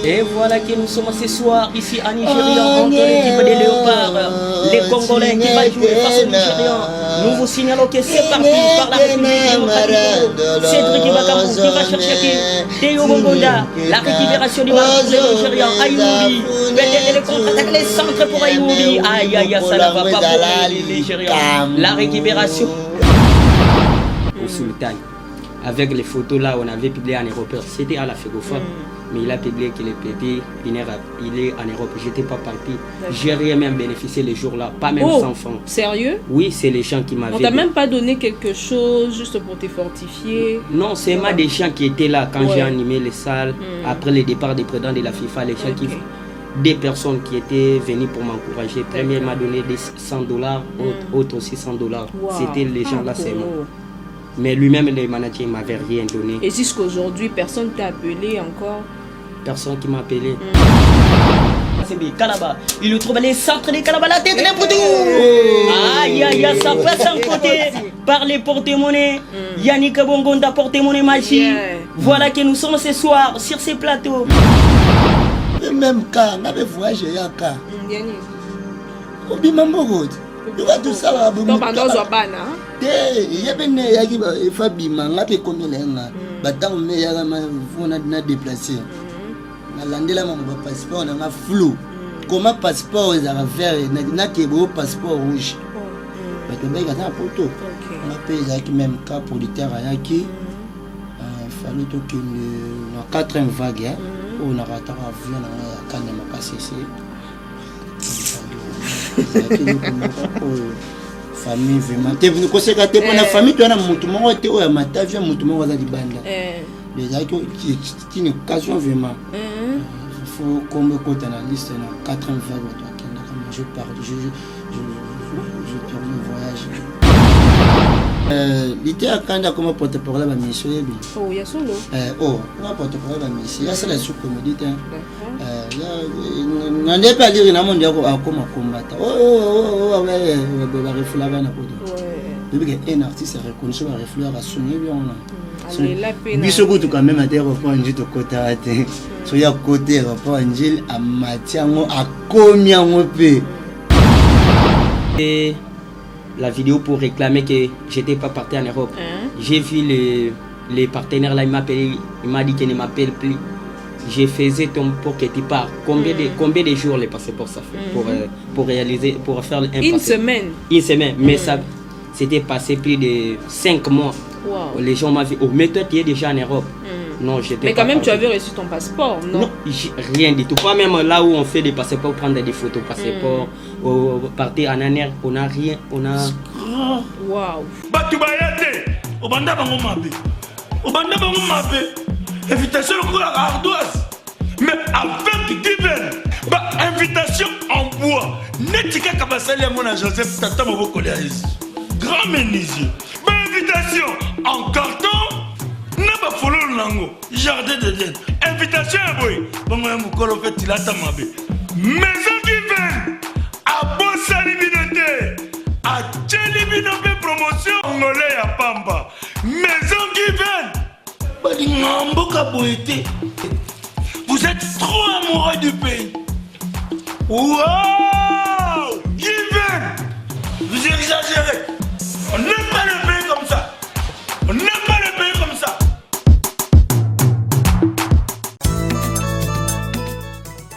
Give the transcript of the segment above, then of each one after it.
Et voilà que nous sommes ce soir ici à Nigeria entre l'équipe des Léopards, les Congolais qui va jouer face aux Nigérians. Nous vous signalons que c'est parti par la République démocratique. Cédric Bakambu qui va chercher qui Théo Bongonda, la récupération du ballon pour les Nigérians. Aïoubi, peut-être les contre-attaques, les centres pour Aïoubi. Aïe aïe, ça ne va pas pour les Nigérians. La récupération. Au Sultan. Avec les photos là, on avait publié en Europe. C'était à la Fégofa, mais il a publié qu'il est pété. Il est en Europe. J'étais pas parti. J'ai rien même bénéficié les jours là, pas même 100 francs. Sérieux? Oui, c'est les gens qui m'avaient. On t'a même pas donné quelque chose juste pour te fortifier? Non, c'est moi des gens qui étaient là quand j'ai animé les salles. Après le départ des présidents de la FIFA, les gens qui. Des personnes qui étaient venues pour m'encourager. Premier m'a donné des $100, autre aussi $100. Wow. C'était les gens là, c'est moi. Mais lui-même, le manager, ne m'avait rien donné. Et jusqu'aujourd'hui, personne t'a appelé encore? Personne qui m'a appelé. Il trouve les centres des Calaba, la tête des poteaux. Aïe aïe aïe, ça passe en côté par les porte-monnaies. Yannick Bongonda, porte-monnaie magie. Voilà que nous sommes ce soir sur ces plateaux. Même quand on avait voyagé, il y a un cas. On dit maman, tu vas tout ça là. Déplacé. Passeport, on a flou. Comment passeport est à faire? n'a que passeport rouge. On a payé même cas pour le terrain. Il fallait que la 4e vague, on a raté l'avion quand on a passé. Famille vraiment te vous conseillez que pour la famille tu as mutu moko te oya matavia mutu moko za libanda les aïko qui une occasion vraiment il faut qu'on me compte dans la liste na 80 je pars je tourne le voyage l'idée à quand comme porte-parole ba mission yebi oh ya solo on porte-parole ba mission ya c'est sous commodité na n'est pas dire na monde yako akoma combattre ba refula bana podo depuis qu'un artiste est reconnu sur la refleur à sonner bien biso kutu quand même à terre pour un jeu de côté à terre so ya côté pour un gil à matiango à combien on peut et la vidéo pour réclamer que j'étais pas parti en Europe. J'ai vu les partenaires là, il m'a dit qu'il ne m'appelle plus. J'ai fait ton pour que tu pars. Combien de jours les passeports ça fait pour réaliser, pour faire une semaine. Une semaine, mais ça c'était passé plus de 5 mois. Wow. Les gens m'avaient dit, oh mais toi tu es déjà en Europe. Non, j'étais mais quand même tu avais reçu ton passeport, non? Non, rien du tout. Pas même là où on fait des passeports, prendre des photos passeports, partir en année, on n'a rien, on a. Waouh. Invitation à ardoise, mais avec divers. Invitation en bois. Netika Kabasali à mon Joseph Tata Mobokoléaïs. Grand menuisier. Invitation en carton. N'a pas follow lango. Jardin de Dieu. Invitation à boy. Bon, moi, mon colo fait il a ta mabé. Maison divers. À Bossa Liminauté. À Tchéliminopé promotion. Congolais à Pamba. Maison divers. Vous êtes trop amoureux du pays. Wow! Given! Vous exagérez. On n'aime pas le pays comme ça. On n'aime pas le pays comme ça.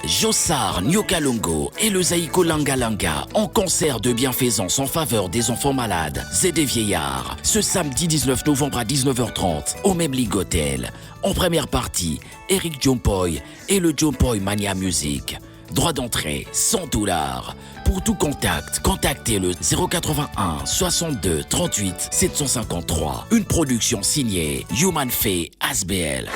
Jossar Nyokalongo et le Zaïko Langa Langa en concert de bienfaisance en faveur des enfants malades et des vieillards ce samedi 19 novembre à 19h30 au Memling Hotel. En première partie, Eric Jompoy et le Jompoy Mania Music. Droit d'entrée, $100. Pour tout contact, contactez le 081 62 38 753. Une production signée Human Fay Asbl.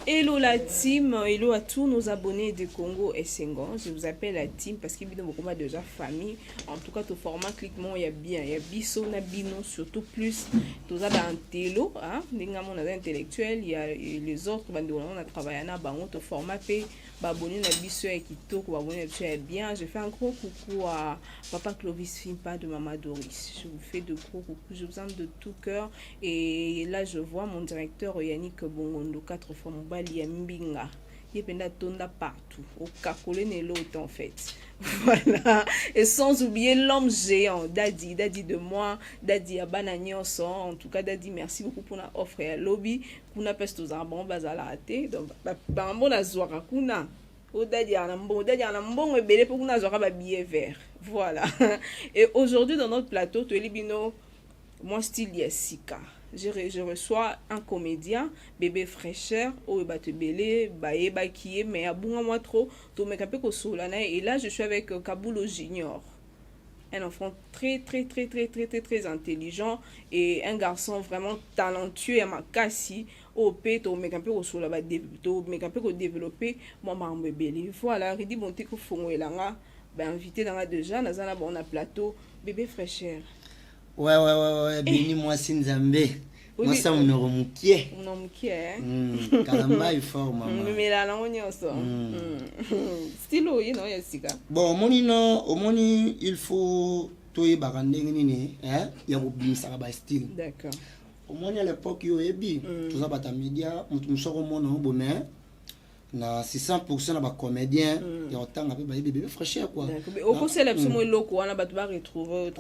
Hello la team, hello à tous nos abonnés de Congo et Senghor. Je vous appelle la team parce qu'il y a déjà famille. En tout cas, tout format cliquement, il y a bien. Il y a Bisso, Nabino, surtout plus. Tout ça dans Télo, hein. Les intellectuels, il y a les autres, on a travaillé à tout format P. Abonné à Bisso et Kito, abonné à bien. Je fais un gros coucou à Papa Clovis Fimpa de Maman Doris. Je vous fais de gros coucou. Je vous aime de tout cœur. Et là, je vois mon directeur Yannick Bongondo, 4 fois Mobali Mbinga. Il y a tonda partout. Au Kakole et l'autre, en fait. Voilà. Et sans oublier l'homme géant, Daddy de moi, Daddy à Banagnos. En tout cas, Daddy, merci beaucoup pour notre offre à lobby. Kuna peste aux arbres, bazala raté. Donc, bon, à Zouara, kuna. Au Daddy à l'ambon, et belé pour kuna Zouara, billet vert. Voilà. Et aujourd'hui, dans notre plateau, tu es libino, mon style Yessika. Je reçois un comédien, bébé fraîcheur, au Batebele, Baye, Bakiye, mais à bon moi trop, tout me capé ko solana. Et là, je suis avec Kabulo Junior. Un enfant très intelligent et un garçon vraiment talentueux à ma cassi. Au pé, tout me capé ko solana, tout me capé ko développer, moi, ma bébé. Voilà, il dit bon, t'es ko fongo elanga, ben invité dans la déjà, dans un bon plateau, bébé fraîcheur. Ouais, béni moi Sinzambe. Moi ça on remukie. On remukie Kalamba il fort maman. Mais là on y est ça. Stylo you know yesika. Bon moni il faut toy barande nini ya bobimisa ba style. D'accord. Au moni à l'époque yo ebi tout ça bata média on sort mona bomé na 600% na ba comédien et autant avec ba bébé fraîcheur quoi. D'accord. Au conseil absolument loko on a ba retrouver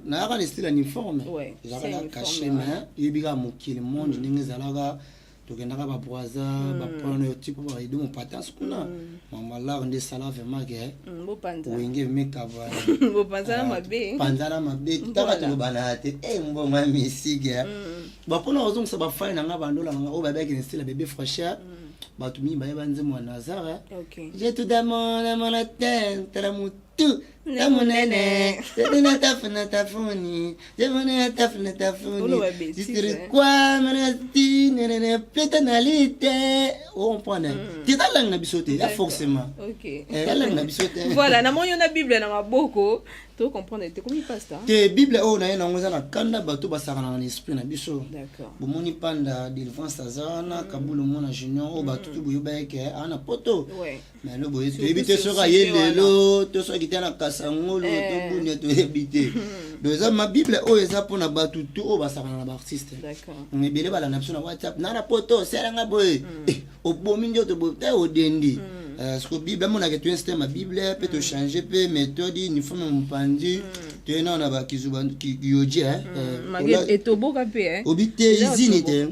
na ka style uniforme. Ouais. J'avais caché mais yebiga mokili monde ningi zalaga to kendaka ba boisa ba prendre yo type ba ido mon patence kuna. Mama là on est sala vraiment que bo panza. Wenge mekaba. Bo panza mabe. Panza mabe taka to banate mbo mwa misiga. Ba pona ozong sa ba fine nga bandola nga o ba ba ki style bébé fraîcheur. Batumi ba banze mo Nazara. OK. Je te demande à mon tête, la mutu, la monene, c'est ta foni, je monnaie ta foni. C'est quoi, menati, nene, pétanalité. On prend. Tu as la langue bisoté, forcément. OK. La langue bisoté. Voilà, na mo yona Bible na maboko. Tu comprends, tu comme il passe ça. Te Bible o na yena ngozana kanda bato basaka na esprit na biso. D'accord. Bomoni panda délivrance azana kabulo mona junior o bato tu boyo ba ke ana poto. Ouais. Mais le boyo tu éviter sera yelelo, to so kitana kasangolo to bunya to éviter. Donc ma Bible o eza pona bato tu o basaka na ba artiste. D'accord. Mais bele bala na biso na WhatsApp na poto seranga boy. O bomi ndio to bote o dendi. Parce que Bible mon a que tu installes ma Bible peut te changer peut méthode ni faut même pandi tu es non na ba kizuba ki yoji et to boka pe obite izini te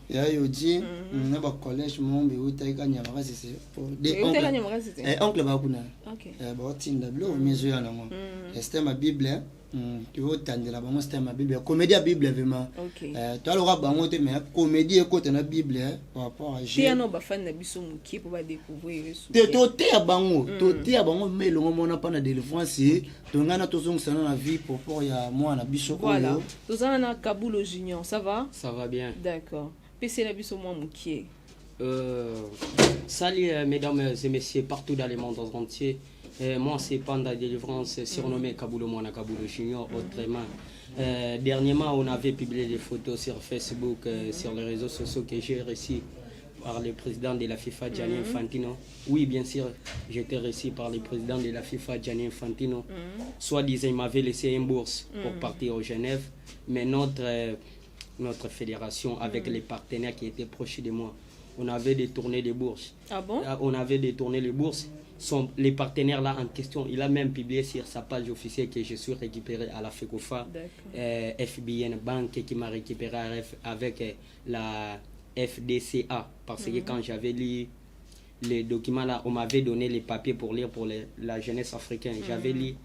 ya yoji na ba collège mon be utaika nyama c'est oncle ba kuna OK ba tinda blo mezo ya nango c'était ma Bible tu veux tandela bango c'était ma Bible comédie à Bible vraiment OK tu alors bango te mais comédie écoute na Bible par rapport à Jésus no ba fan na biso muki pour ba découvrir te ya bango mais le moment pas na délivrance to ngana to zong sana na vie pour ya moi na biso voilà to zana na Kabulo Junior ça va bien d'accord PC la biso moi muki salut mesdames et messieurs partout dans le monde entier. Moi c'est Panda Délivrance surnommé Kabulo Mwana Kabulo Junior autrement. Dernièrement on avait publié des photos sur Facebook sur les réseaux sociaux que j'ai reçus par le président de la FIFA Gianni Infantino. Oui bien sûr j'étais reçu par le président de la FIFA Gianni Infantino. Soit disant il m'avait laissé une bourse pour partir au Genève, mais notre fédération avec les partenaires qui étaient proches de moi, on avait détourné des bourses. Ah bon? On avait détourné les bourses. Les partenaires là en question, il a même publié sur sa page officielle que je suis récupéré à la FECOFA, FBN Bank qui m'a récupéré avec la FDCA. Parce que quand j'avais lu les documents là, on m'avait donné les papiers pour lire pour la jeunesse africaine. J'avais lu,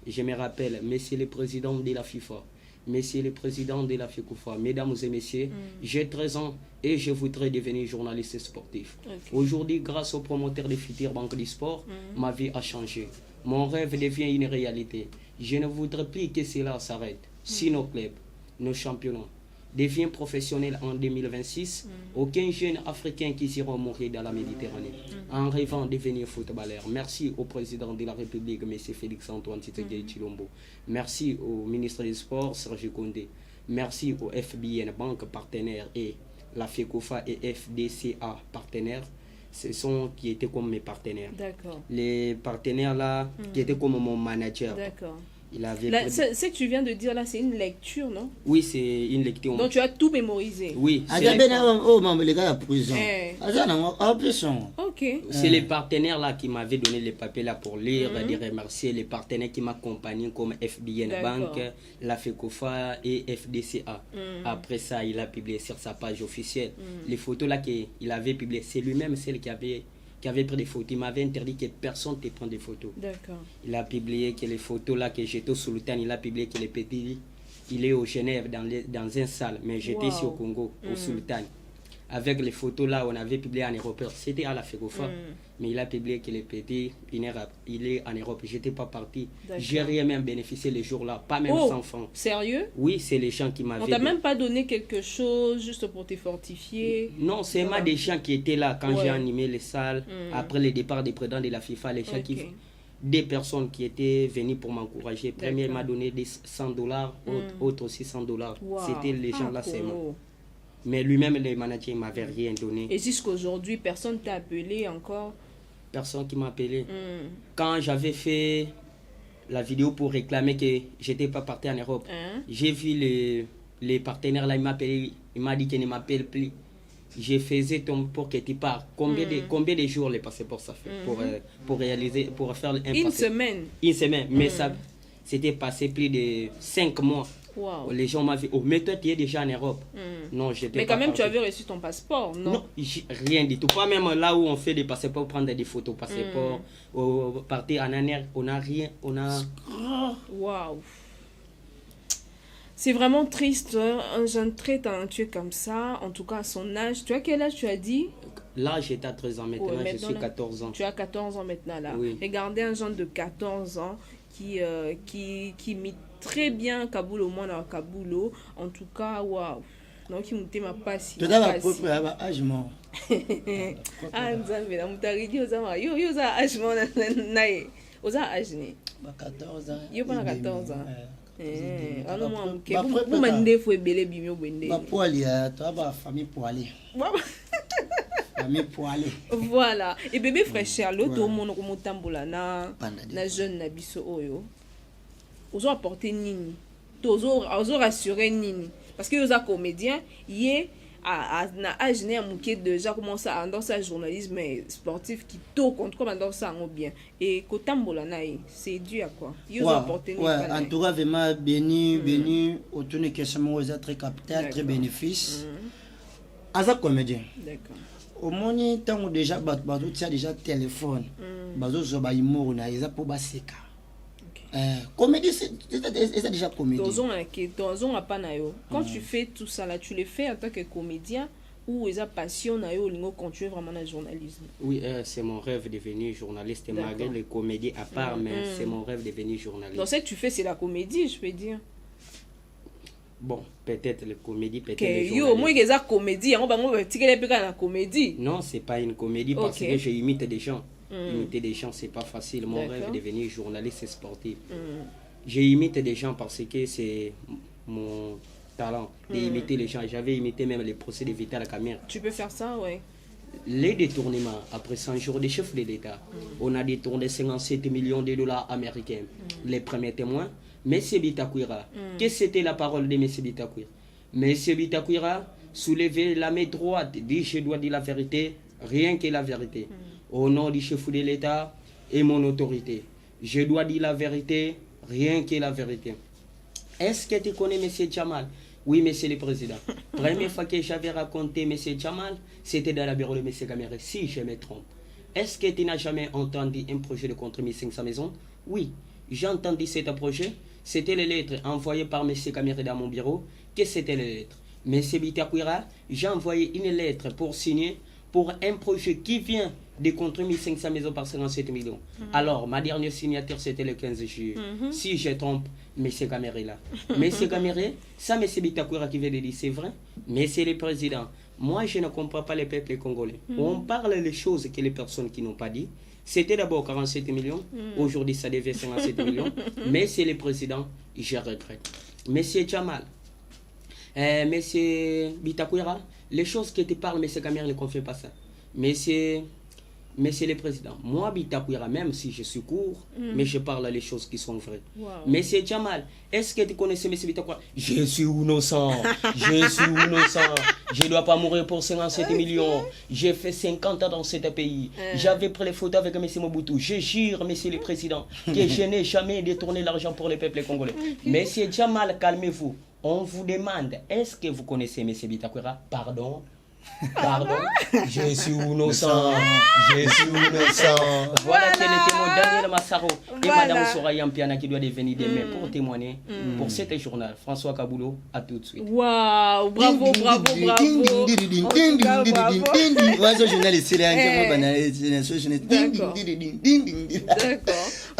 je me rappelle, Monsieur le Président de la FIFA, Monsieur le Président de la FECOFA, Mesdames et Messieurs, j'ai 13 ans et je voudrais devenir journaliste sportif. Aujourd'hui, grâce au promoteur de Futur Banque du Sport, ma vie a changé. Mon rêve devient une réalité. Je ne voudrais plus que cela s'arrête. Si nos clubs, nos championnats devient professionnel en 2026. Aucun jeune africain qui s'ira mourir dans la Méditerranée en rêvant de devenir footballeur. Merci au président de la République, M. Félix-Antoine Tshisekedi Tshilombo. Merci au ministre des Sports, Serge Condé. Merci au FBN Banque partenaire et la FECOFA et FDCA partenaires. Ce sont qui étaient comme mes partenaires. D'accord. Les partenaires là, qui étaient comme mon manager. D'accord. Il avait ce que tu viens de dire là, c'est une lecture, non? Oui, c'est une lecture. Donc tu as tout mémorisé? Oui. C'est les partenaires là qui m'avaient donné les papiers là pour lire, de remercier les partenaires qui m'accompagnent comme FBN Bank, la FECOFA et FDCA. Après ça, il a publié sur sa page officielle les photos là qu'il avait publiées. C'est lui-même celle qui avait pris des photos. Il m'avait interdit que personne ne prenne des photos. D'accord. Il a publié que les photos là que j'étais au Sultan, il a publié que les petits, il est au Genève dans une salle, mais j'étais ici au Congo, au Sultan. Avec les photos là, on avait publié en Europe. C'était à la FECOFA, mais il a publié que les petits, il est en Europe. J'étais pas parti. J'ai rien même bénéficié les jours là, pas même 100 francs. Sérieux? Oui, c'est les gens qui m'avaient. On t'a même pas donné quelque chose juste pour te fortifier? Non, c'est moi des gens qui étaient là quand j'ai animé les salles. Après le départ des présidents de la FIFA, les gens qui... Des personnes qui étaient venues pour m'encourager. Premier m'a donné des $100, autre aussi $100. C'était les gens là, c'est moi. Mais lui-même, le manager, ne m'avait rien donné. Et jusqu'aujourd'hui, personne t'a appelé encore? Personne qui m'a appelé. Quand j'avais fait la vidéo pour réclamer que je n'étais pas parti en Europe, j'ai vu les partenaires là, il m'a dit qu'il ne m'appelle plus. Je faisais pour que tu pars. Combien de jours les passeports ça fait pour réaliser, pour faire une semaine. Une semaine, mais ça c'était passé plus de 5 mois. Wow. Les gens m'avaient dit, mais toi tu es déjà en Europe. Non, j'étais mais pas quand même parti. tu avais reçu ton passeport, non? Non, rien du tout. Pas même là où on fait des passeports, prendre des photos passeports, partir en année, on n'a rien, on a... Waouh. C'est vraiment triste, un jeune très talentueux comme ça, en tout cas à son âge. Tu as quel âge tu as dit? Là, j'étais à 13 ans, maintenant, je suis 14 ans. Tu as 14 ans maintenant là. Oui. Regardez un jeune de 14 ans qui imite très bien Kabulo, moi dans Kabulo. En tout cas, waouh. Donc il m'a ma passe. Tu as propre âge mort. Ah, nzambe na mutaridi ozama. Yo za âge mort na oza âge ni. 14 ans. Yo pas 14 ans. Alors moi vous mandez faut belé bimio bende. Ba poali toi ba famille poali. Famille poali. Voilà. Et bébé frère Charlotte au monde ko motambola na jeune na biso oyo. Ozo apporter nini? Ozo rassurer nini? Parce que vous êtes comédien, il à âge déjà commencé à endosser un journalisme sportif qui tôt contre comme endosser en bien et kotambola naï c'est dû à quoi? Ouais, en tout cas vraiment béni autour de question vous êtes très capital très bénéfice. Asa comédien. D'accord. Au moins tant déjà bato déjà téléphone. Bazo zo ba imo na eza pour baseka. Comédie, c'est déjà comédie. Quand tu fais tout ça là, tu le fais en tant que comédien ou ils ont passion à continuer vraiment le journalisme? Oui, c'est mon rêve de devenir journaliste malgré les comédies à part, mais c'est mon rêve de devenir journaliste. Donc ce que tu fais, c'est la comédie, je peux dire. Bon, peut-être les comédies, peut-être les journalistes. Moi, il y a comédie, non, c'est pas une comédie parce que je imite des gens. Imiter des gens, c'est pas facile. Mon rêve est de devenir journaliste sportif. J'imite des gens parce que c'est mon talent d'imiter les gens. J'avais imité même les procès de Vital Kamerhe. Tu peux faire ça, oui. Les détournements, après 100 jours des chefs de l'État, on a détourné 57 millions de dollars américains. Les premiers témoins, M. Bitakwira. Qu'est-ce que c'était la parole de M. Bitakwira? M. Bitakwira soulevait la main droite, dit je dois dire la vérité, rien que la vérité. Au nom du chef de l'État et mon autorité, je dois dire la vérité, rien que la vérité. Est-ce que tu connais M. Jamal? Oui, Monsieur le Président. Première fois que j'avais raconté M. Jamal, c'était dans la bureau de M. Kamerhe, si je me trompe. Est-ce que tu n'as jamais entendu un projet de contre 500 maisons? Oui, j'ai entendu ce projet. C'était les lettres envoyées par M. Kamerhe dans mon bureau. Qu'est-ce que c'était les lettres? M. Bitakwira, j'ai envoyé une lettre pour signer pour un projet qui vient de construire 1500 maisons par 57 millions. Alors, ma dernière signature, c'était le 15 juillet. Si je trompe, M. Caméré là. M. Caméré, ça, M. Bitakoura qui vient de dire, c'est vrai, mais c'est le président. Moi, je ne comprends pas les peuples congolais. On parle des choses que les personnes qui n'ont pas dit. C'était d'abord 47 millions, aujourd'hui ça devient 57 millions, mais c'est le président, je regrette. Monsieur Jamal, Monsieur Bitakoura, les choses que tu parles, M. Caméré ne confie pas ça. Monsieur le président, moi, Bitakoura, même si je suis court, mais je parle les choses qui sont vraies. Wow. Monsieur Jamal, est-ce que tu connaissais M. Bitakoura? Je suis innocent, je ne dois pas mourir pour 57 millions. J'ai fait 50 ans dans ce pays. J'avais pris les photos avec M. Mobutu. Je jure, Monsieur le président, que je n'ai jamais détourné l'argent pour les peuples congolais. Monsieur Jamal, calmez-vous. On vous demande, est-ce que vous connaissez M. Bitakoura? Pardon, je suis innocent. Voilà quel était mon Daniel Massaro et Madame Soraya Mpiana qui doit devenir demain pour témoigner pour cet journal. François Kaboulou, à tout de suite. Waouh, bravo. D'accord.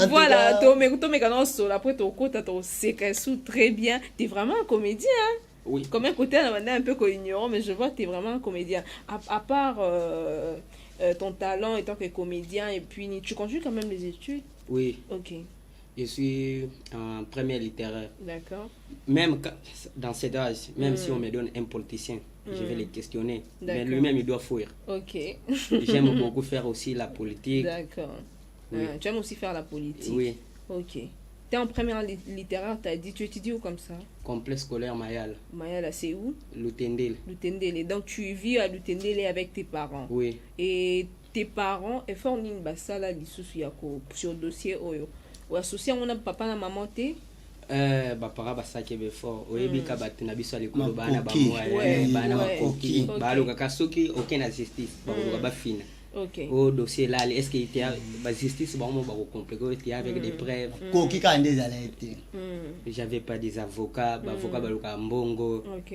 Voilà, très bien. Tu es vraiment un comédien, hein? Oui. Comme un côté, on est un peu ignorant, mais je vois que tu es vraiment un comédien. À part ton talent étant que comédien, et puis tu continues quand même les études? Oui. Ok. Je suis en première littéraire. D'accord. Même dans cet âge, même si on me donne un politicien, je vais le questionner. Mais lui-même, il doit fuir. Ok. J'aime beaucoup faire aussi la politique. D'accord. Oui. Tu aimes aussi faire la politique? Oui. Ok. Tu es en première littéraire, tu as dit, tu étudies où comme ça? Complexe scolaire Mayala. Mayala, c'est où? Lutendele. Lutendele. Donc tu vis à Lutendele avec tes parents? Oui. Et tes parents, et fort nin basala lisusu yako sur dossier oyo. Ou associé on a papa na maman te? Bapara basake befort. Oyebika batu na biso alikolo bana bamwa bana makoki. Baloka kasoki aucune justice. Baloka bafina. Ok. Au dossier là, est-ce qu'il y a la justice vraiment compliqué avec des preuves? J'avais pas des avocats, avocats baloka mbongo. Ok.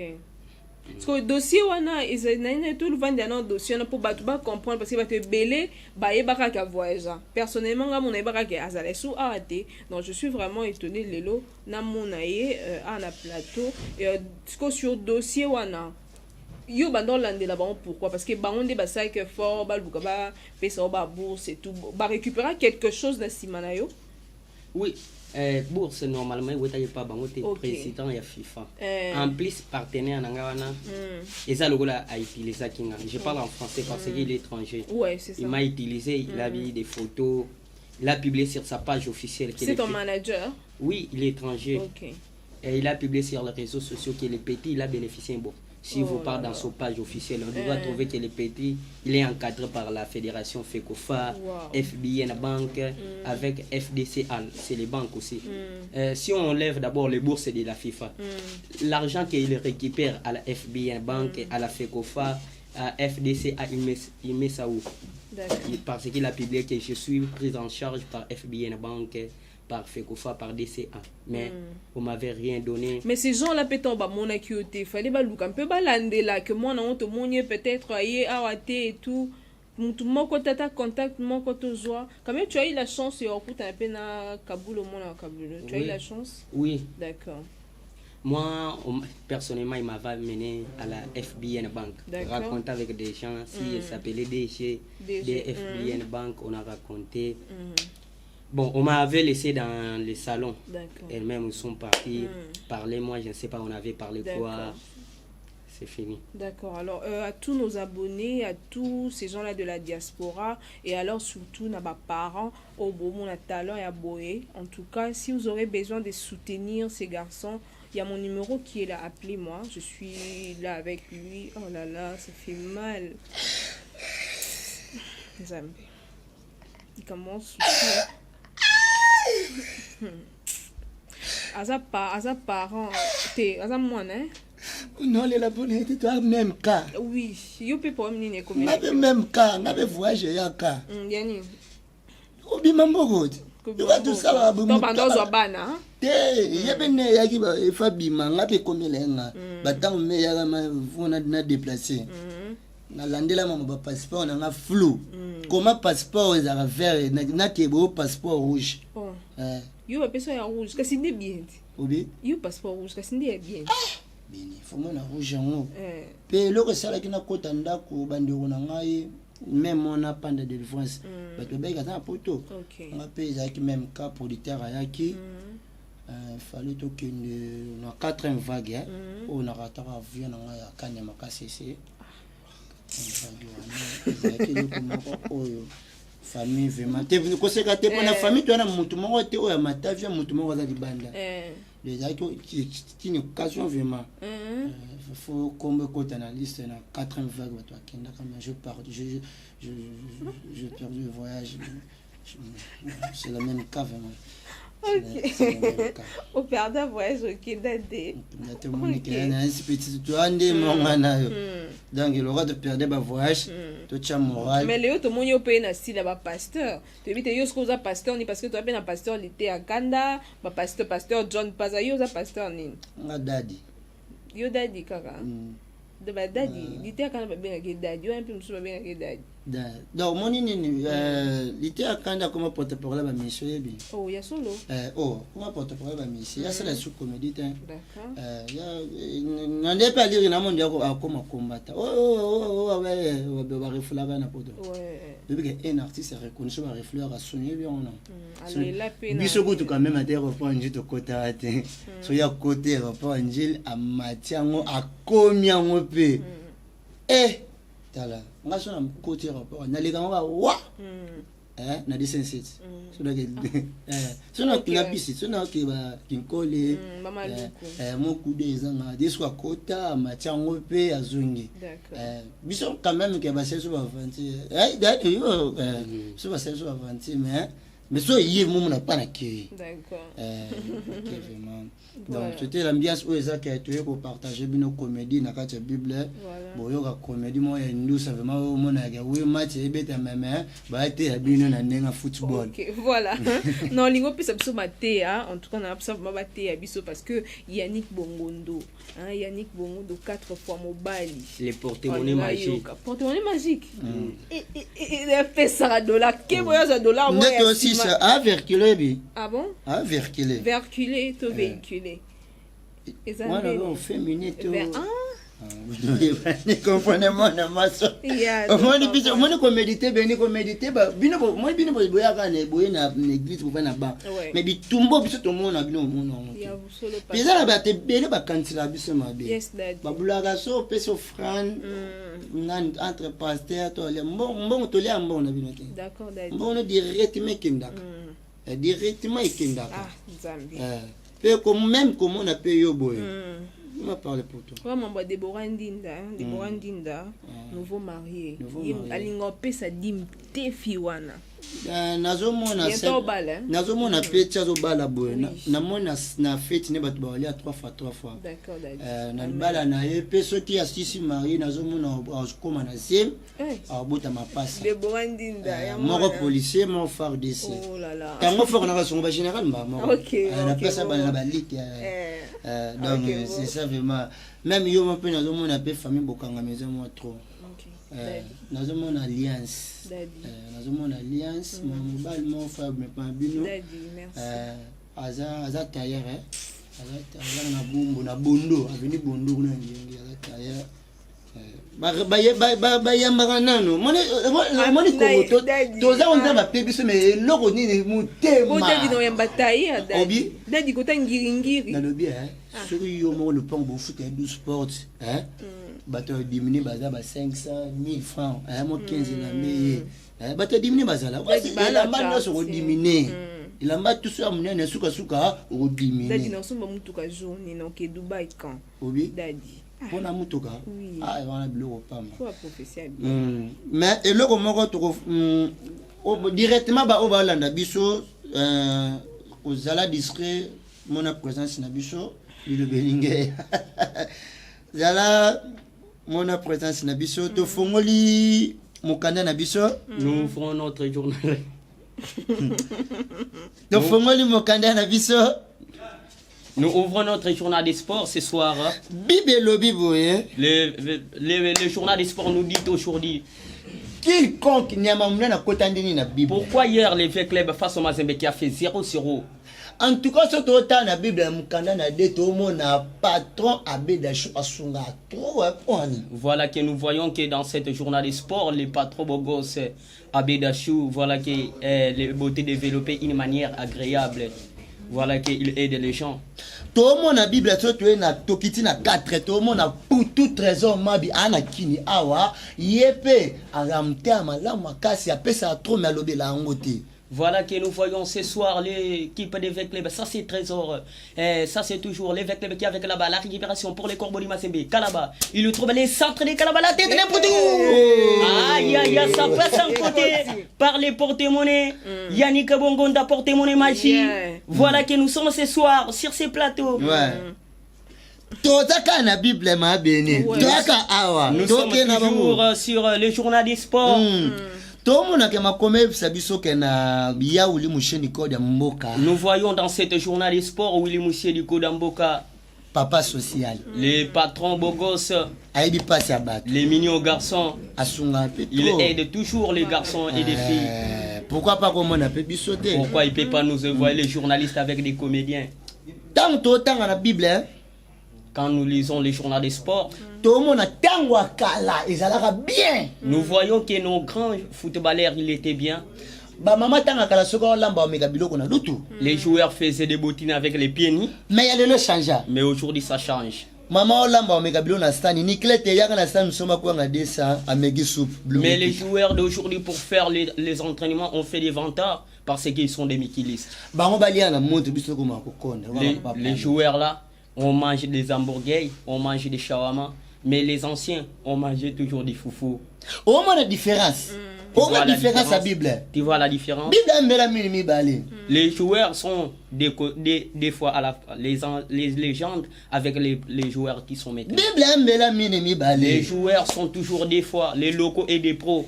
Parce que le dossier wana est tout le vent d'un dossier pour battre comprendre parce que va te belé ba yebaka ka voyage. Personnellement nga mon yebaka ke azale sou arrêté. Donc je suis vraiment étonné lelo na monaye à na plateau et sur dossier wana yo bandon lande là pourquoi parce que bangonde ba ça que fort ba luka ba pesa ba bourse et tout ba récupérer quelque chose dans simanayo. Oui, bourse normalement vous n'avez pas bangote président ya FIFA. En plus partenaire nanga wana eza lokola a utilisé kinga. Je parle en français parce qu'il est étranger. Ouais, c'est ça. Il m'a utilisé, il a mis des photos, il a publié sur sa page officielle. C'est ton manager? Oui, il est étranger. Ok. Et il a publié sur les réseaux sociaux que le petit il a bénéficié un bourse. Si vous parlez dans son page officielle, on doit trouver que le petit, il est encadré par la fédération FECOFA, FBN Bank, avec FDCA, c'est les banques aussi. Si on enlève d'abord les bourses de la FIFA, l'argent qu'il récupère à la FBN Bank, à la FECOFA, à FDCA, il met ça où? Parce qu'il a publié que je suis pris en charge par FBN Bank, par FECOFA, par DCA. Mais on m'avait rien donné. Mais ces gens-là, peut-être, mon accueil, fallait un peu balander là, que moi, on te montre peut-être, aïe, awate et tout. Mon côté contact, mon côté joie. Quand même, tu as eu la chance, et on peut un peu à Kaboul, au monde à Kaboul. Tu as eu la chance? Oui. D'accord. Moi, personnellement, il m'avait amené à la FBN Bank. Raconter avec des gens, si s'appelait DG, des FBN Bank, on a raconté. Bon, on m'avait laissé dans les salons. Elles-mêmes sont parties parler. Moi, je ne sais pas, on avait parlé quoi. C'est fini. D'accord. Alors, à tous nos abonnés, à tous ces gens-là de la diaspora, et alors surtout, à mes parents, au beau mon talent et à Boé. En tout cas, si vous aurez besoin de soutenir ces garçons, il y a mon numéro qui est là. Appelez-moi. Je suis là avec lui. Oh là là, ça fait mal. Les amis. Il commence aussi. Aza parent, aza mwana hein? Non, les labonnés, tu même cas. Oui, you peux pas me comme même cas, on avait voyagé ya cas. Yani. Obi mambo tu vas tout ça va bon bandozo bana. Te, yebene yaki ba fabi manga pe komelenga. Batang me ya ma vona na déplacer. nalandela mama passeport nanga flou comment passeport ezaka vert nake bo passeport rouge yo ba peso ya rouge kasi ndi bien obi yo passeport rouge kasi ndi bien bini faut na rouge yango pe loko sala kina kota ndako bandeko na ngai même on a pas de délivrance bato beka na poto nga pe ezaki même cas producteur ayaki fallait to kende na 4e vague on a raté avion na ngai akanya makasese famille vraiment te koseka te pona famille to na mutu moko te oya matavia mutu moko za libanda les aiko qui une occasion vraiment faut comme côté na liste na 4e vague bato akenda comme je pars je perdu le voyage c'est le même cas vraiment. Ok. Au perdre voyage ok date. Donc il aura de perdre ba voyage to tia moral. Mais Léo to monyo pe na style ba pasteur. Tu vite yo ce za pasteur ni parce que tu as bien un pasteur l'été à Kanda, ba pasteur John Paza yo za pasteur ni. Nga daddy. Yo daddy kaka. De ba daddy, l'été à Kanda ba bien ke daddy, yo un peu musu ba bien ke daddy. Donc mon nini l'été à Kanda comment porte-parole ba mission yebi. Oh ya solo. Comment porte-parole ba mission. Ya c'est la sous comédie hein. D'accord. Ya n'ande pas lire na monde yako akoma combattre. Ba refula ba na poto. Ouais. Depuis qu'un artiste reconnu ba refleur a sonné bien on a. Allez la peine. Biso ko tout quand même à terre pour un jito kota ate. So ya côté pour un gil a matiango a komiango pe. Tala nga so na côté rapport na lega nga wa na desensite so na so na kinabisi so na ke ba kinkole mon coup des ans des soit kota machango pe azongi biso quand même ke ba seso ba vanti d'ailleurs so ba seso ba vanti mais so yé mo na pas na ki d'accord vraiment donc c'était l'ambiance où ça qui a été pour partager nos comédies na kati bible bon yo ka comédie mo ya ndu ça vraiment mo na ga oui match e beta meme ba été ya bino na nenga football. OK voilà. Non lingo pisa biso maté en tout cas na pisa ba maté ya biso parce que Yannick Bongondo Yannick Bongondo 4 fois mobali les porte-monnaie magique et il fait ça dollar que voyage dollar moi aussi ça a verculé bi ah bon verculé to véhiculé voilà on féminin to vous comprenez moi na maso moi ko méditer beni ko méditer ba bino moi bino boya kana boye na église ko na ba mais bitumbo biso to mona bino mona ya vous solo pas pesa ba te bene ba kansila biso mabe yes daddy ba bulaga so peso fran nan entre pasteur to le mbongo to le mbongo na bino te d'accord daddy mbongo directement kindaka directement ikindaka Zambie pe comme même comment on appelle yo boye m'a parlé pour toi. Comment moi Deborah Ndinda, nouveau marié. Alingo pesa dim te fiwana. Nazomona pecha zo bala boye. Na mona na fête ne batu balia 3 fois. D'accord na bala na ye peso ti asisi marié nazomona koma na sim. Abota mapasa. Deborah Ndinda. Moko policier, mon phare d'essai. Oh là là. Quand faut na son général mba. OK. Na pesa bala na balite. Donc c'est ça vraiment. Même yo mon peu nazomona pe famille bokanga maison moi trop. Nazomona alliance. Nazomona alliance mon mobile mon frère mais pas bino. Merci. Aza tailleur aza na bumbu na bondo aveni bondo kuna ngi aza tailleur. Ba yamba nano moni ko toza on ba pebiso mais loko nini mutema. Bota dino yamba tailleur dadi. Dadi ko tangiringiri. Na lobi sur yo mo le pont bo foot et du sport bato diminuer baza ba 500 1000 francs mo 15 na meye bato diminuer bazala la bande so diminuer il a battu sur amune suka o diminuer dadi na somba mutuka journée no ke Dubai quand obi dadi pona mutuka wana biloko pamba quoi professeur mais eloko moko to directement ba o ba landa biso ozala discret mon présence na biso le belingue zala mon présence na biso to fongoli mokanda na biso nous ferons notre journal to fongoli mokanda na biso Nous ouvrons notre journal des sports ce soir. Bible lobby, vous voyez. Le journal des sports nous dit aujourd'hui. Quiconque n'y a pas na Bible. Pourquoi hier les vieux clubs face au Mazembe qui a fait 0-0? En tout cas, ce total na Bible mukanda na de tout mon patron Abedachou asunga trop. Voilà que nous voyons que dans cette journal des sports, le patron Bogos Abedachou, voilà que les beautés développées d'une manière agréable. Voilà qu'il aide les gens. Tout le monde a Bible, tu es na tokiti na 4, tout le monde a pour tout trésor mabi ana kini awa yepe aramte amala makasi apesa trop mais lobe la ngote. Voilà que nous voyons ce soir l'équipe des Vecleb. Ça c'est trésor. Ça c'est toujours les Vecleb qui avec là-bas la récupération pour les Corbeaux du Mazembe. Kalaba, il le trouve les centres des Kalaba, la tête de n'importe où. Aïe aïe aïe, ça passe en côté par les porte-monnaies. Yannick Bongonda porte-monnaie magie. Voilà que nous sommes ce soir sur ces plateaux. Ouais. Tozaka na Bible ma béni. Tozaka awa. Nous sommes toujours sur le journal des sports. Nous voyons dans cette journal des sports Willy Moussier du Kodamboka, papa social, les patrons Bogos, les mignons garçons, il aide toujours les garçons et les filles. Pourquoi pas comme on a pu sauter? Pourquoi il ne peut pas nous envoyer les journalistes avec des comédiens? Tant autant à la Bible, hein? Quand nous lisons les journaux des sports, nous voyons que nos grands footballeurs, ils étaient bien. Les joueurs faisaient des bottines avec les pieds nus. Mais aujourd'hui, ça change. Mais les joueurs d'aujourd'hui, pour faire les entraînements, ont fait des vantards parce qu'ils sont des mikilistes. Les joueurs là, on mange des hamburgers, on mange des shawarma, mais les anciens, on mangeait toujours des foufous. On voit la différence. On voit la différence à Bible. Tu vois la différence? Les joueurs sont des fois à les légendes avec les joueurs qui sont maintenant. Les joueurs sont toujours des fois les locaux et des pros.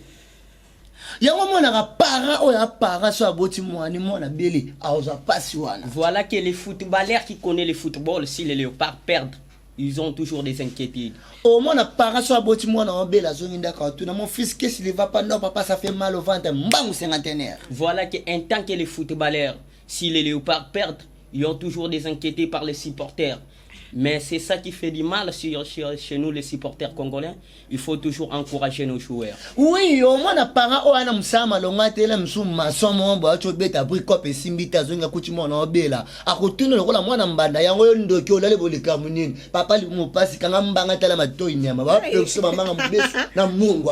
Voilà que les footballeurs qui connaissent le football, si les léopards perdent, ils ont toujours des inquiétudes. Mon fils, qu'est-ce qu'il va pas? Non, papa, ça fait mal au ventre. Voilà qu'en tant que les footballeurs, si les léopards perdent, ils ont toujours des inquiétudes par les supporters. Mais c'est ça qui fait du mal chez nous les supporters congolais. Il faut toujours encourager nos joueurs. Oui, au moins parent ana msama longa tela msuma somo mbo beta briko pe simbita zonga kuchimo na obela akutuna lokola mwana mbanda yango ndoki olale bolika munini papa limu pasi kanga mbanga tala matoi nyama ba pekso manga mbesu na mungu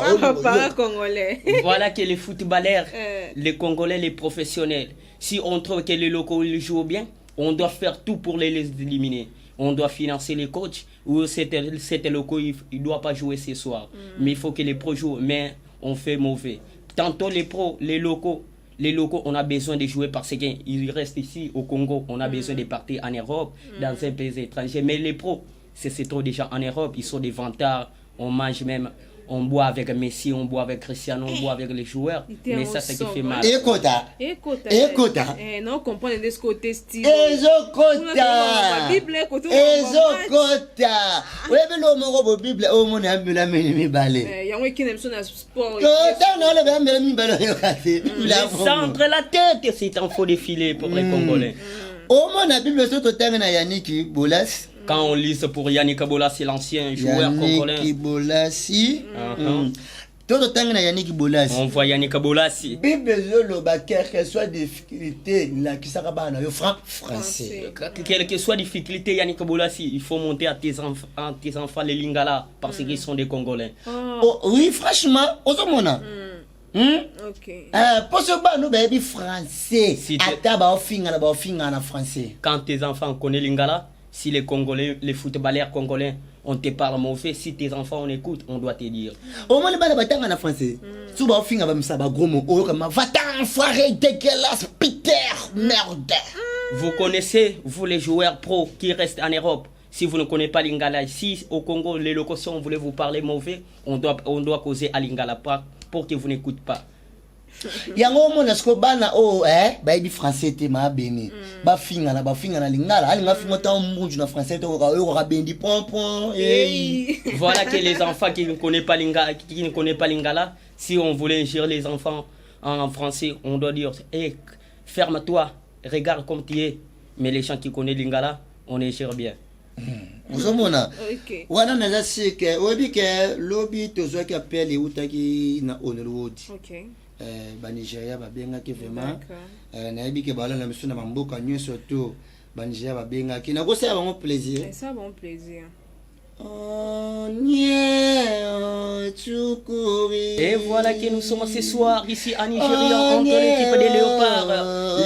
congolais. Voilà que les footballeurs, les Congolais, les professionnels, si on trouve que les locaux ils jouent bien, on doit faire tout pour les éliminer. On doit financer les coachs ou c'était locaux, il ne doit pas jouer ce soir. Mais il faut que les pros jouent, mais on fait mauvais. Tantôt les pros, les locaux, on a besoin de jouer parce qu'ils restent ici au Congo. On a besoin de partir en Europe, dans un pays étranger. Mais les pros, c'est trop déjà en Europe, ils sont des vantards, on mange même. On boit avec Messi, on boit avec Cristiano, on boit avec les joueurs. Mais ça, c'est ce qui fait mal. Écoute. Non, comprenez de ce côté style. Centre la tête, c'est un faux défilé pour les Congolais. Quand on lit pour Yannick Bolassi, l'ancien joueur congolais. Yannick Bolassi. On voit Yannick Bolassi. Bible quelle que soit difficulté, la qui s'arabane, français. Quelle que soit difficulté, Yannick Bolassi, il faut monter à tes enfants les Lingala parce qu'ils sont des Congolais. Oui, franchement, Ozomona. Ok. Pour ce bas, nous, baby français. Français. Quand tes enfants connaissent Lingala, si les Congolais, les footballeurs congolais, on te parle mauvais, si tes enfants on écoute, on doit te dire. Au moins, les balles en français. Souvent, on finit avec ça, gros mot. Va-t'en, enfoiré, dégueulasse, Peter, merde. Vous connaissez, vous les joueurs pros qui restent en Europe, si vous ne connaissez pas Lingala, ici au Congo, les locutions, on voulait vous parler mauvais, on doit causer à Lingala pour que vous n'écoutez pas. yango mona siko bana bayebi français te ma beni bafingana lingala alinga fingo ta mbunju na français to ka bendi pompon. Voilà que les enfants qui ne connaissent pas lingala, si on voulait gérer les enfants en français, on doit dire ferme-toi, regarde comme tu es. Mais les gens qui connaissent lingala, on les gère bien. Uzomona wana naza sike oyebi ke lobi tozwaki appel eutaki na Honorwood banigeria babengaki vraiment nayebi ke balala misu na bamboka nyonso to banigeria babengaki nakosala bango plaisir. Et voilà que nous sommes ce soir ici à Nigeria entre l'équipe des Léopards,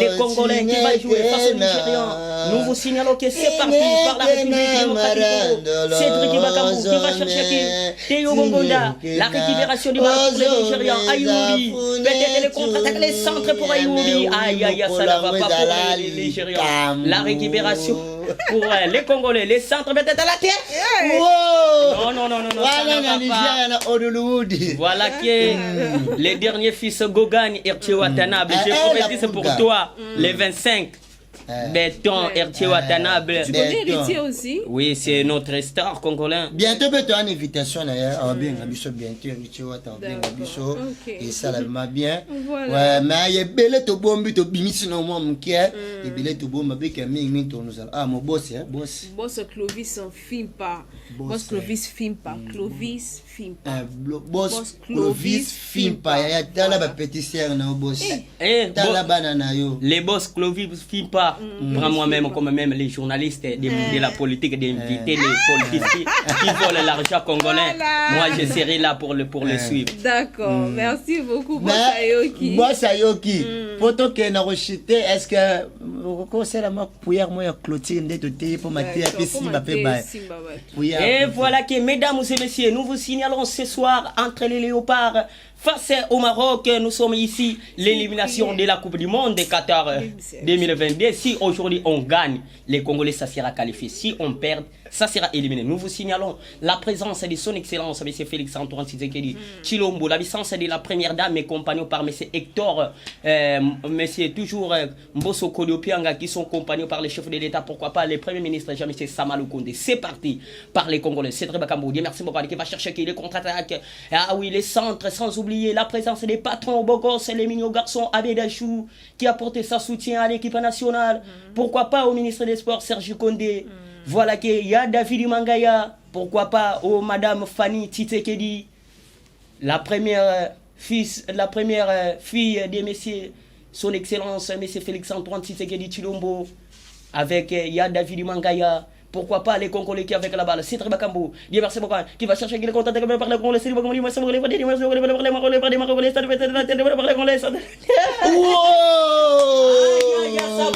les Congolais qui va jouer face aux Nigérians. Nous vous signalons que c'est parti par la République démocratique Congo. Cédric Bakambu qui va chercher Théo Bongonda, la récupération du ballon pour les Nigérians. Ayoubi, peut-être les contre-attaques, les centres pour Ayoubi. Aïe aïe, ça ne va pas pour les Nigérians. La récupération pour les Congolais, les centres peut-être à la tête. Non, ça ne va pas. Voilà que les derniers fils Gogan et Ertier Watanabe, je prophétise pour toi, les 25. Béton, Ertier Watanabe. Tu connais Ertier aussi? Oui, c'est notre star congolais. Bientôt, tu as une invitation d'ailleurs. Bien, bientôt, Ertier Watanabe, et ça va bien. Ouais, mais il y a belé to bombi to bimisi no moi mkia. Il belé to bombi avec un ming to nous ah mon boss boss. Boss Clovis on filme pas. Boss Clovis filme pas. Clovis filme pas. Boss Clovis filme pas. Il y a tala ba petit sœur na boss. Tala banana yo. Les boss Clovis filme pas. Moi-même, comme même les journalistes de la politique, d'inviter les politiciens qui volent l'argent congolais. Moi, je serai là pour le suivre. D'accord, merci beaucoup, Boss Ayoki. Boss Ayoki, pour toi qui n'a rechuté, est-ce que vous savez la prière moi clôture de te pour ma terre et voilà que mesdames et messieurs, nous vous signalons ce soir entre les Léopards face au Maroc. Nous sommes ici, l'élimination de la Coupe du Monde de Qatar 2022. Si aujourd'hui on gagne, les Congolais, ça sera qualifié. Si on perd, ça sera éliminé. Nous vous signalons la présence de son excellence, M. Félix Antoine Tshisekedi Tshilombo, la licence de la première dame et compagnons par M. Hector, M. toujours Mbosso Kodiopianga, qui sont compagnons par les chefs de l'État, pourquoi pas les premiers ministres, M. Samalou Koundé. C'est parti par les Congolais. C'est très Bakambu. Merci beaucoup. Qui va chercher qui les contre-attaques. Ah oui, les centres, sans oublier la présence des patrons beaux gosses, les mignons garçons Abedachou, qui a apporté sa soutien à l'équipe nationale. Pourquoi pas au ministre des Sports, Serge Kondé. Voilà qu'il y a David Mangaya, pourquoi pas au Madame Fanny Tshisekedi, la première fille de Monsieur, son Excellence, Monsieur Félix Antoine Tshisekedi Tshilombo, avec Yad David Mangaya. Pourquoi pas les Congolais qui avec la balle, c'est très Bakambu, merci beaucoup, qui va chercher les contacts par les Congolais, c'est ça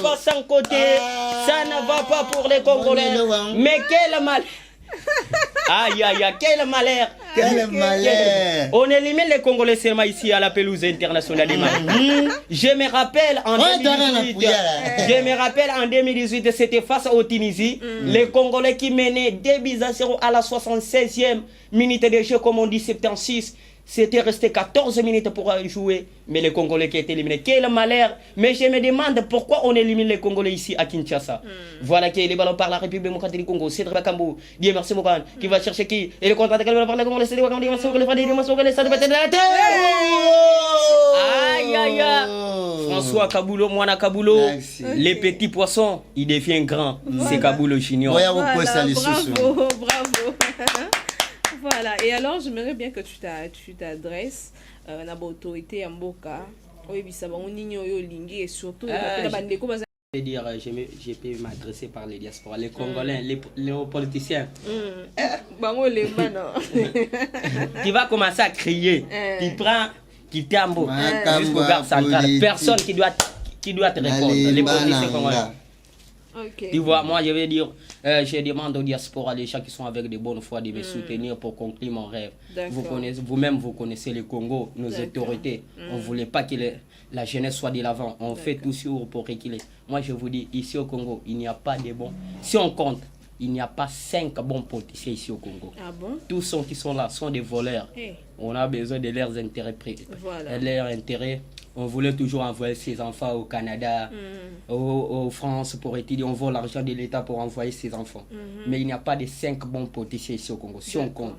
va sans côté, ça ne va pas pour les Congolais, mais quel mal. Aïe aïe aïe, quel malheur. Quel malheur. On élimine les Congolais seulement ici à la pelouse internationale des Mali. Je me rappelle en 2018, c'était face au Tunisie, les Congolais qui menaient 2-0 à la 76e minute de jeu, comme on dit 76. C'était resté 14 minutes pour jouer, mais les Congolais qui étaient éliminés. Quel malheur! Mais je me demande pourquoi on élimine les Congolais ici à Kinshasa. Voilà qui est les ballons par la République démocratique du Congo. C'est Bakambu, Dieu merci beaucoup, qui va chercher qui? Et le contre-attaque par les Congolais, c'est aïe aïe aïe! François Kabulo, Moana Kabulo, les petits poissons, il devient grand. C'est Kabulo Junior. Voilà, bravo, bravo. Voilà, et alors j'aimerais bien que tu t'adresses à l'autorité à Mboka. Et surtout, je peux m'adresser par les diasporas, les Congolais, les politiciens. Tu vas commencer à crier, tu prends, qui tambour, jusqu'au garde central. Personne qui doit te répondre, les politiciens congolais. Okay. Tu vois, moi je vais dire, je demande aux diasporas, les gens qui sont avec de bonnes foi, de me soutenir pour conclure mon rêve. Vous-même, vous connaissez le Congo, nos autorités. On ne voulait pas que la jeunesse soit de l'avant. On fait tout sur pour reculer. Moi je vous dis, ici au Congo, il n'y a pas de bons. Si on compte, il n'y a pas 5 bons politiciens ici au Congo. Ah bon? Tous ceux qui sont là sont des voleurs. On a besoin de leurs intérêts. Leurs intérêts On voulait toujours envoyer ses enfants au Canada, au France pour étudier. On vole l'argent de l'État pour envoyer ses enfants. Mais il n'y a pas de 5 bons politiciens ici au Congo. Si on compte,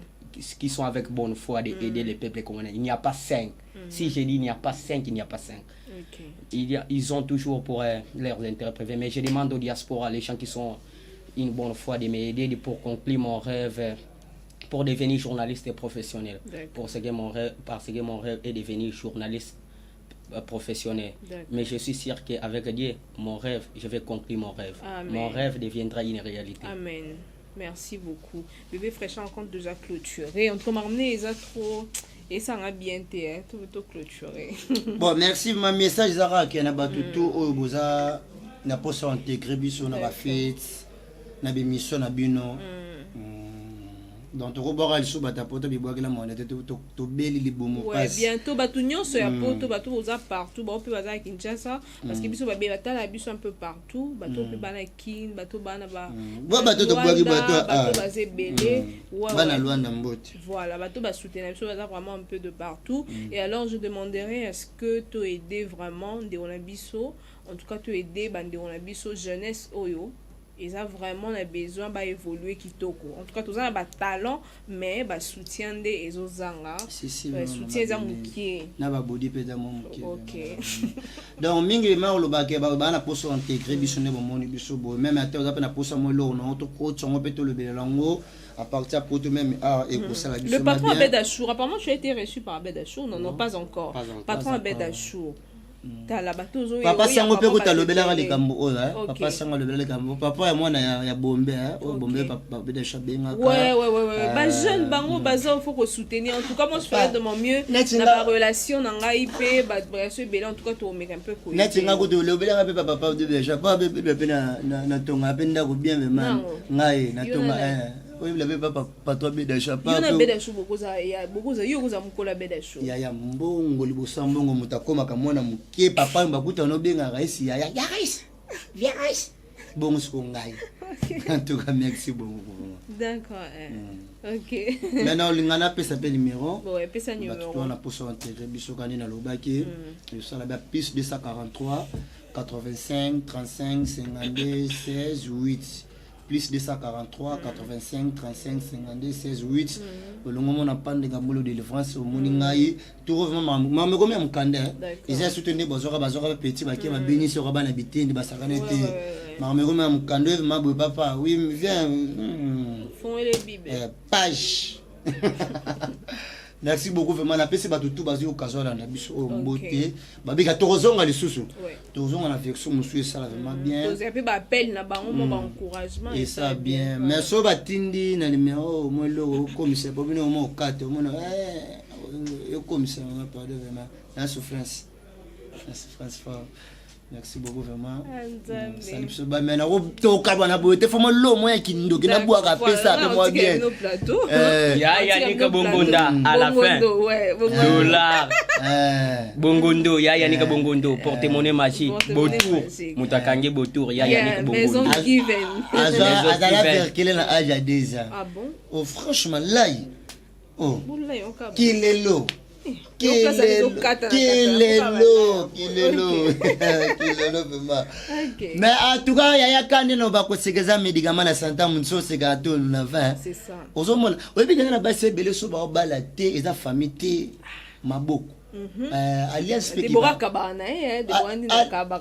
qui sont avec bonne foi d'aider les peuples congolais, il n'y a pas 5. Si j'ai dit il n'y a pas 5, il n'y a pas 5. Okay. Ils ont toujours pour leurs intérêts privés. Mais je demande aux diasporas, les gens qui sont une bonne foi, de m'aider pour conclure mon rêve, pour devenir journaliste professionnel. Parce que mon rêve est de devenir journaliste professionnel. Mais je suis sûr qu'avec Dieu, mon rêve, je vais conclure mon rêve. Amen. Mon rêve deviendra une réalité. Amen. Merci beaucoup. Bébé Fraîcheur encore déjà clôturé. On peut m'emmener les trop. Et ça a bien été, tout clôturé. Bon, merci. Mon message, Zara, qui est tout au Boza, n'a pas s'en intégré, biso, n'a pas fait, n'a pas mis son abino. Donc, tu vas aller sur la porte, tu vas aller bientôt, tu ya poto, tu vas partout, tu vas aller à Kinshasa, parce que tu vas aller un peu partout, tu vas aller à Kin, tu vas aller à voilà, tu vas soutenir vraiment un peu de partout. Et alors, je demanderais, est-ce que tu aider vraiment des Onabiso, en tout cas, tu aider des Onabiso jeunesse Oyo. Ils ont vraiment besoin d'évoluer kitoko. En tout cas, tous ont un talent, mais soutien des zanga. Soutien des moukiers. Na ba body pe da moukier. OK. Donc mingi ma lo ba ke ba na poso intégrer biso ne bomoni biso bo même ate oza pe na poso mo lo na to ko tsongo pe to le belango à partir pour tout même et pour ça la biso. Le patron Abed Achour, apparemment tu as été reçu par Abed Achour. Non, pas encore. Patron Abed Achour. Papa sango pe kota lobela le kambo ola papa sango lobela le kambo papa ya mwana ya bombe bombe papa de chabenga ouais ba jeune bango baza faut ko soutenir en tout cas moi je ferai de mon mieux na ba relation na ngai pe ba relation bela en tout cas to meka un peu ko netinga ko to lobela pe papa de déjà pas pe na tonga pe ndako bien vraiment ngai na tonga oui, vous l'avez pas toi bédacha pas. Il y a bédacha beaucoup ça, il y a beaucoup ça, il y a beaucoup ça mukola bédacha. Il y a mbongo libosa mbongo mutakoma kamwana muke papa mbakuta no benga raisi ya raisi. Viens raisi. Bon ce qu'on gagne. En tout cas merci beaucoup. D'accord. OK. Maintenant lingana pe s'appelle numéro. Ouais, pe sa numéro. On a posé intégrer biso kanina lobaki. Ça la plus 243 85 35 52 16 8. Plus 243 85 35 52 16 8 le moment n'a pas de gambolo de délivrance au moningai tout vraiment maman comme un candé ils ont soutenu bazora petit baké ma béni sur bana bitindi basakanete maman comme un candé ma papa oui viens font les bibles page. Merci beaucoup vraiment na pesi batu tout basé occasion na biso mboté babika tozonga lisusu tozonga na affection musu ça vraiment bien vous avez ba appel na bango ba encouragement et ça bien mais so batindi na numéro mo lo commissaire bobino mo 4 mo yo commissaire na pas de vraiment la souffrance fort. Merci beaucoup vraiment. Salut ce ba mais na to ka bana bote faut mo lo mo ya kindo ki na boa ka pesa pe moi bien. Ya nika bongonda à la fin. Dollar. Bongondo ya nika bongondo porte-monnaie magique Botour mutakange Botour ya nika bongondo. Azala faire quel est l'âge à 2 ans. Ah bon? Oh franchement là. Oh. Qu'il est l'eau. Mais en tout cas, il y a quand on va conseiller médicaments à santé, mon sauce c'est gâteau, on a 20. C'est ça. Aux hommes, oui, bien la base c'est belé sur balaté et la famille maboko. Alliance qui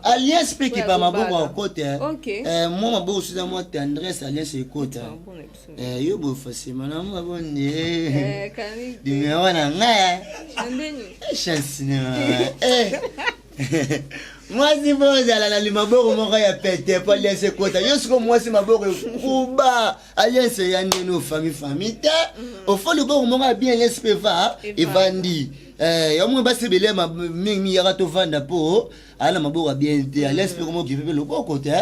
alliance qui pas maboko à côté. Moi maboko c'est dans moi tendresse alliance écoute. Yo bo facilement na moi bonne. Dis moi na nga. Chance moi si vous allez la maboko mon ya pété pas alliance écoute. Yo ce que moi c'est maboko kuba alliance ya nos famille. Au fond le bon mon bien l'esprit va et vandi. Ya mwe basi belema mingi ya to vanda po ala maboko bien te l'esprit comment qui peut le bon côté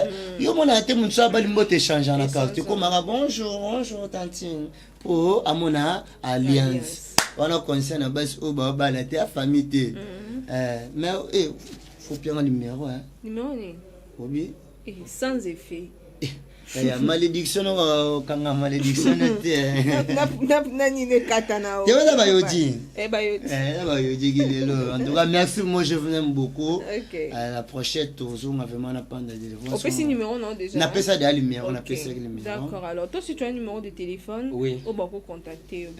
yo mona te mun sa bali mbote changer na carte comme bonjour tantine pour amona alliance on a concerne basi au baba la te famille te mais faut bien un numéro numéro ni oui sans effet Il y a malédiction, quand on a malédiction, en tout cas, merci, moi je vous aime beaucoup. À la prochaine, toujours, on a vraiment pas de on peut ce numéro, non, déjà? On appelle ça des numéros, on appelle ça des numéros. D'accord, alors toi, si tu as un numéro de téléphone, oui. On va contacter.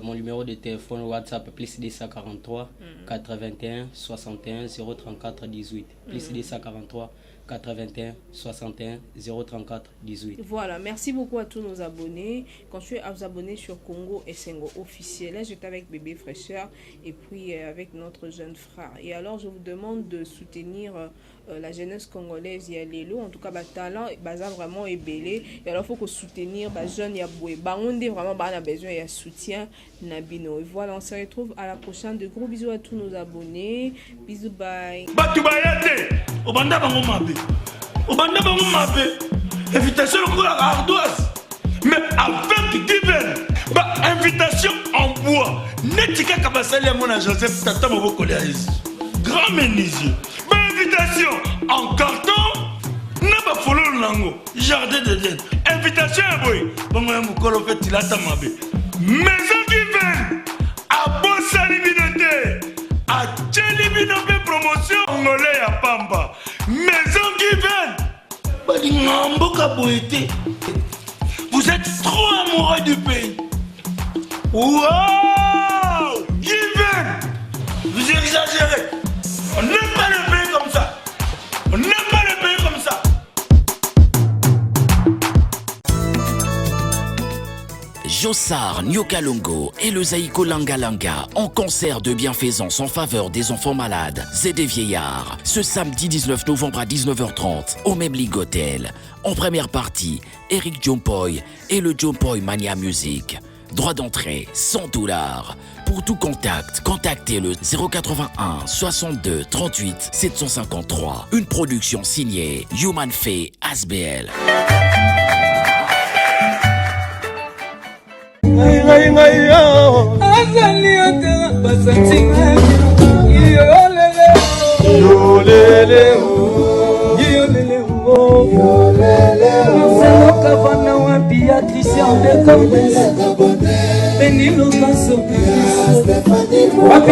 Mon numéro de téléphone WhatsApp, plus 243 81 61 034 18. Plus 243 81 61 034 18. Voilà, merci beaucoup à tous nos abonnés. Continuez à vous abonner sur Congo Essengo officiel. Là, j'étais avec Bébé Fraîcheur et puis avec notre jeune frère. Et alors, je vous demande de soutenir la jeunesse congolaise. Il y a l'élo, en tout cas, talent, baza vraiment est belé. Et alors, il faut que soutenir les jeunes. Il y a boué. On dit vraiment, on a besoin de soutien. Nabino. Et voilà, on se retrouve à la prochaine. De gros bisous à tous nos abonnés. Bisous, bye. Obanda bango mabe invitation au la ardoise mais avec divine invitation en bois netika kabasali mona Joseph tata moboko ya Yesu grand menuisier invitation en carton na ba fololo nango jardin d'Eden invitation boy bango ya mukolo fait tilata mabe maison divine a bosali binote a tcheli binope promotion ngolé ya pamba maison divine. Vous êtes trop amoureux du pays. Wow! Given! Vous exagérez. On n'aime pas le pays comme ça. On n'aime pas le pays comme ça. Jossard Nyokalongo et le Zaïko Langalanga en concert de bienfaisance en faveur des enfants malades et des vieillards ce samedi 19 novembre à 19h30 au Memling Hotel. En première partie, Eric Jompoy et le Jompoy Mania Music. Droit d'entrée, $100. Pour tout contact, contactez le 081 62 38 753. Une production signée Human Fay ASBL. Patricia